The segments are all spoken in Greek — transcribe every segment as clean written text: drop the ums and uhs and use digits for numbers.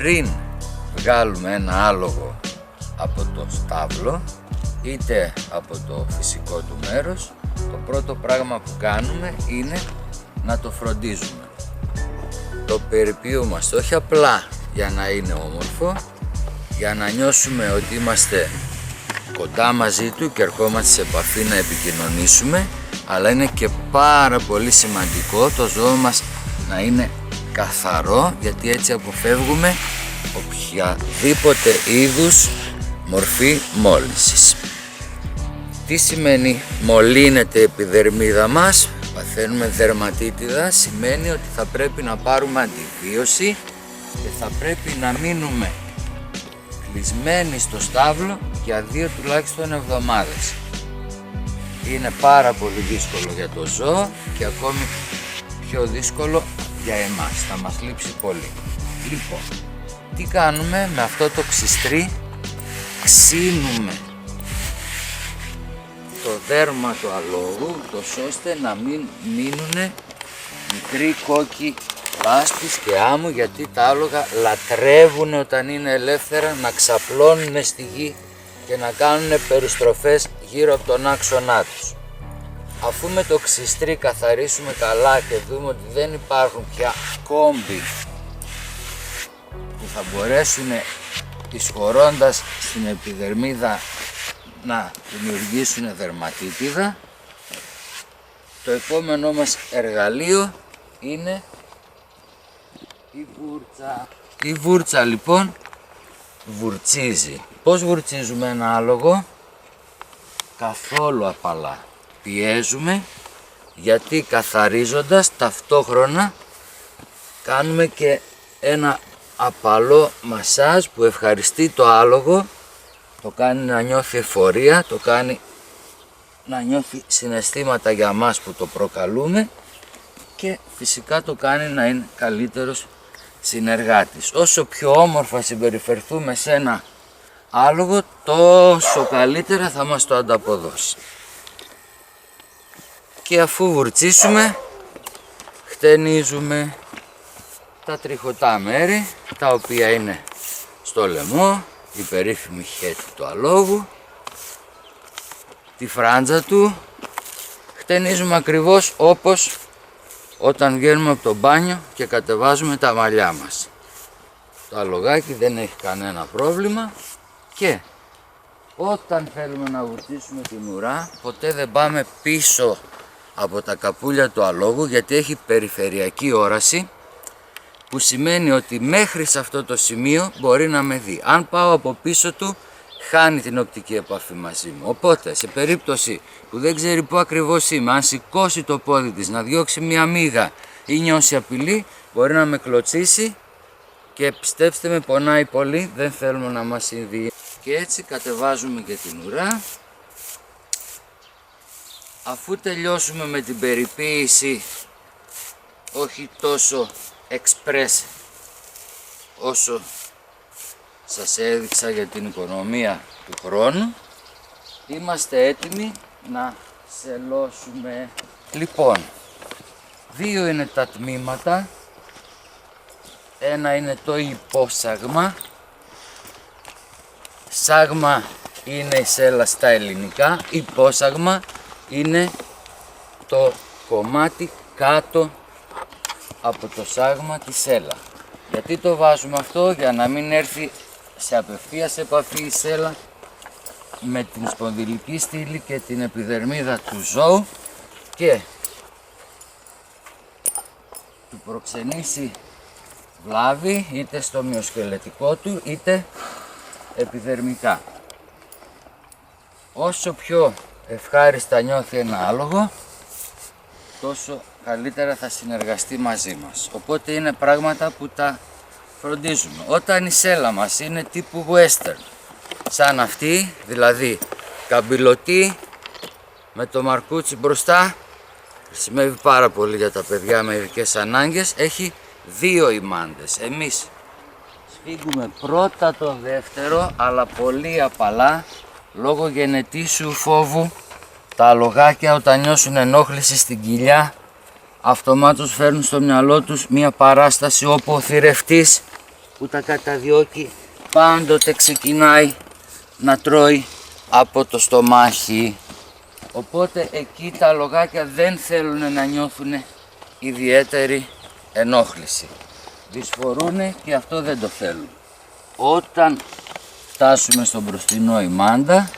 πριν βγάλουμε ένα άλογο από το στάβλο είτε από το φυσικό του μέρος, το πρώτο πράγμα που κάνουμε είναι να το φροντίζουμε. Το περιποιούμαστε όχι απλά για να είναι όμορφο, για να νιώσουμε ότι είμαστε κοντά μαζί του και ερχόμαστε σε επαφή να επικοινωνήσουμε, αλλά είναι και πάρα πολύ σημαντικό το ζώο μας να είναι καθαρό, γιατί έτσι αποφεύγουμε οποιαδήποτε είδους μορφή μόλυνσης. Τι σημαίνει μολύνεται η επιδερμίδα μας, παθαίνουμε δερματίτιδα, σημαίνει ότι θα πρέπει να πάρουμε αντιβίωση και θα πρέπει να μείνουμε κλεισμένοι στο στάβλο για 2 τουλάχιστον εβδομάδες. Είναι πάρα πολύ δύσκολο για το ζώο και ακόμη πιο δύσκολο για εμάς, θα μας λείψει πολύ. Λοιπόν, τι κάνουμε με αυτό το ξυστρί? Ξύνουμε το δέρμα του αλόγου, τόσο ώστε να μην μείνουν μικροί κόκκι λάσπης και άμμου, γιατί τα άλογα λατρεύουν όταν είναι ελεύθερα να ξαπλώνουν στη γη και να κάνουν περιστροφές γύρω από τον άξονά τους. Αφού με το ξυστρί καθαρίσουμε καλά και δούμε ότι δεν υπάρχουν πια κόμποι που θα μπορέσουν εισχωρώντας στην επιδερμίδα να δημιουργήσουν δερματίτιδα, το επόμενό μας εργαλείο είναι η βούρτσα. Η βούρτσα λοιπόν βουρτσίζει. Πώς βουρτσίζουμε ένα άλογο? Καθόλου απαλά. Πιέζουμε, γιατί καθαρίζοντας ταυτόχρονα κάνουμε και ένα απαλό μασάζ που ευχαριστεί το άλογο, το κάνει να νιώθει εφορία, το κάνει να νιώθει συναισθήματα για μας που το προκαλούμε και φυσικά το κάνει να είναι καλύτερος συνεργάτης. Όσο πιο όμορφα συμπεριφερθούμε σε ένα άλογο, τόσο καλύτερα θα μας το ανταποδώσει. Και αφού βουρτσίσουμε, χτενίζουμε τα τριχωτά μέρη, τα οποία είναι στο λαιμό, η περίφημη χέτη του αλόγου, τη φράντζα του. Χτενίζουμε ακριβώς όπως όταν βγαίνουμε από το μπάνιο και κατεβάζουμε τα μαλλιά μας. Το αλογάκι δεν έχει κανένα πρόβλημα και όταν θέλουμε να βουρτσίσουμε την ουρά, ποτέ δεν πάμε πίσω από τα καπούλια του αλόγου, γιατί έχει περιφερειακή όραση, που σημαίνει ότι μέχρι σε αυτό το σημείο μπορεί να με δει. Αν πάω από πίσω του, χάνει την οπτική επαφή μαζί μου. Οπότε σε περίπτωση που δεν ξέρει πού ακριβώς είμαι, αν σηκώσει το πόδι της να διώξει μια μύγα ή νιώσει απειλή, μπορεί να με κλωτσίσει και πιστέψτε με, πονάει πολύ, δεν θέλουμε να μας συμβεί. Και έτσι κατεβάζουμε και την ουρά. Αφού τελειώσουμε με την περιποίηση, όχι τόσο express όσο σας έδειξα για την οικονομία του χρόνου, είμαστε έτοιμοι να σελώσουμε. Λοιπόν, 2 είναι τα τμήματα. Ένα είναι το υπόσαγμα. Σάγμα είναι η σέλα στα ελληνικά, υπόσαγμα είναι το κομμάτι κάτω από το σάγμα τη σέλα. Γιατί το βάζουμε αυτό? Για να μην έρθει σε απευθείας επαφή η σέλα με την σπονδυλική στήλη και την επιδερμίδα του ζώου και του προξενήσει βλάβη είτε στο μυοσκελετικό του είτε επιδερμικά. Όσο πιο ευχάριστα νιώθει ένα άλογο, τόσο καλύτερα θα συνεργαστεί μαζί μας. Οπότε είναι πράγματα που τα φροντίζουμε. Όταν η σέλα μας είναι τύπου western, σαν αυτή, δηλαδή καμπυλωτή με το μαρκούτσι μπροστά, χρησιμεύει πάρα πολύ για τα παιδιά με ειδικές ανάγκες, έχει 2 ημάντες. Εμείς σφίγγουμε πρώτα το δεύτερο, αλλά πολύ απαλά, λόγω γενετήσιου φόβου. Τα αλογάκια όταν νιώσουν ενόχληση στην κοιλιά, αυτομάτως φέρνουν στο μυαλό τους μια παράσταση όπου ο θηρευτής που τα καταδιώκει πάντοτε ξεκινάει να τρώει από το στομάχι. Οπότε εκεί τα αλογάκια δεν θέλουν να νιώθουν ιδιαίτερη ενόχληση. Δυσφορούν και αυτό δεν το θέλουν. Όταν φτάσουμε στον μπροστινό ημάντα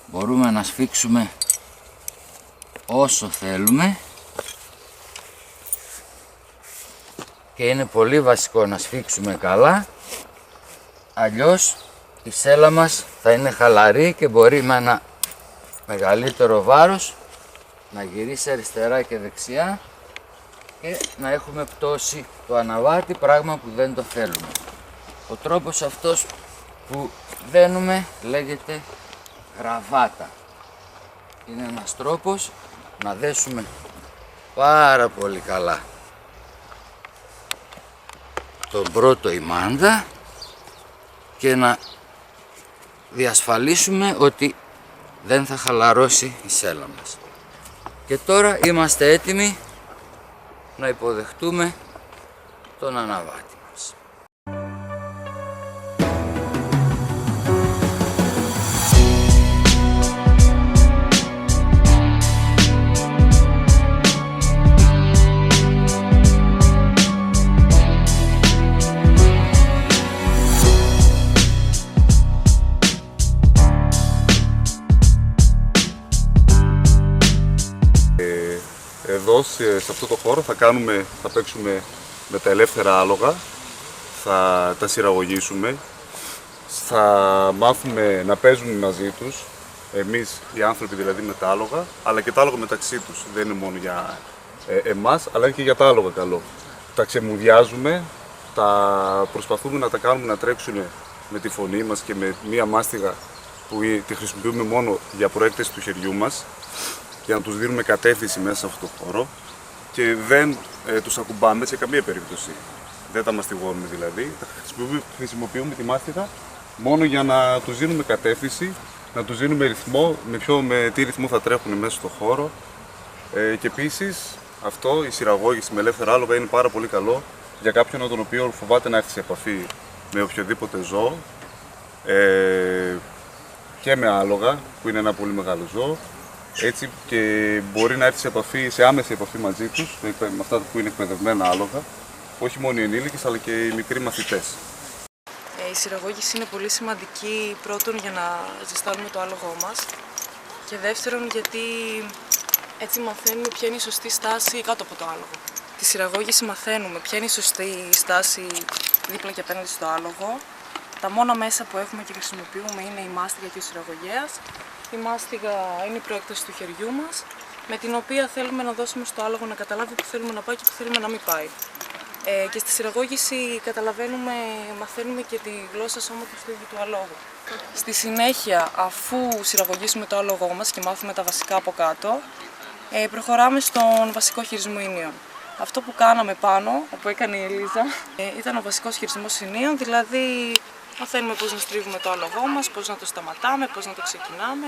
μπορούμε να σφίξουμε όσο θέλουμε και είναι πολύ βασικό να σφίξουμε καλά, αλλιώς η σέλα μας θα είναι χαλαρή και μπορεί με ένα μεγαλύτερο βάρος να γυρίσει αριστερά και δεξιά και να έχουμε πτώσει το αναβάτη, πράγμα που δεν το θέλουμε. Ο τρόπος αυτός που δένουμε λέγεται γραβάτα. Είναι ένας τρόπος να δέσουμε πάρα πολύ καλά τον πρώτο ημάντα και να διασφαλίσουμε ότι δεν θα χαλαρώσει η σέλα μας. Και τώρα είμαστε έτοιμοι να υποδεχτούμε τον αναβάτη μας. Εδώ σε αυτό το χώρο θα παίξουμε με τα ελεύθερα άλογα, θα τα σειραγωγήσουμε, θα μάθουμε να παίζουμε μαζί τους, εμείς οι άνθρωποι δηλαδή με τα άλογα, αλλά και τα άλογα μεταξύ τους, δεν είναι μόνο για εμάς, αλλά και για τα άλογα καλό. Τα ξεμουδιάζουμε, προσπαθούμε να τα κάνουμε να τρέξουν με τη φωνή μας και με μία μάστιγα που τη χρησιμοποιούμε μόνο για προέκταση του χεριού μας, για να τους δίνουμε κατεύθυνση μέσα σε αυτό το χώρο και δεν τους ακουμπάμε σε καμία περίπτωση. Δεν τα μαστιγώνουμε δηλαδή, χρησιμοποιούμε τη μάστιγα μόνο για να τους δίνουμε κατεύθυνση, να τους δίνουμε ρυθμό, με τι ρυθμό θα τρέχουν μέσα στο χώρο και επίσης αυτό, η σειραγώγηση με ελεύθερα άλογα είναι πάρα πολύ καλό για κάποιον τον οποίο φοβάται να έρθει σε επαφή με οποιοδήποτε ζώο και με άλογα που είναι ένα πολύ μεγάλο ζώο. Έτσι και μπορεί να έρθει σε άμεση επαφή μαζί τους, με αυτά που είναι εκπαιδευμένα άλογα, όχι μόνο οι ενήλικες αλλά και οι μικροί μαθητές. Η σειραγώγηση είναι πολύ σημαντική πρώτον για να ζεστάνουμε το άλογό μας και δεύτερον γιατί έτσι μαθαίνουμε ποια είναι η σωστή στάση κάτω από το άλογο. Τη σειραγώγηση μαθαίνουμε ποια είναι η σωστή στάση δίπλα και απέναντι στο άλογο. Τα μόνα μέσα που έχουμε και χρησιμοποιούμε είναι η μάστιγα και ο σειραγωγέας. Η μάστιγα είναι η προέκταση του χεριού μας, με την οποία θέλουμε να δώσουμε στο άλογο να καταλάβει που θέλουμε να πάει και που θέλουμε να μην πάει. Και στη σειραγώγηση μαθαίνουμε και τη γλώσσα σώματος του ίδιου του αλόγου. Στη συνέχεια, αφού σειραγωγήσουμε το άλογό μας και μάθουμε τα βασικά από κάτω, προχωράμε στον βασικό χειρισμό ηνίων. Αυτό που κάναμε πάνω, που έκανε η Ελίζα, ήταν ο βασικός χειρισμός ηνίων, δηλαδή μαθαίνουμε πώς να στρίβουμε το άλογό μας, πώς να το σταματάμε, πώς να το ξεκινάμε.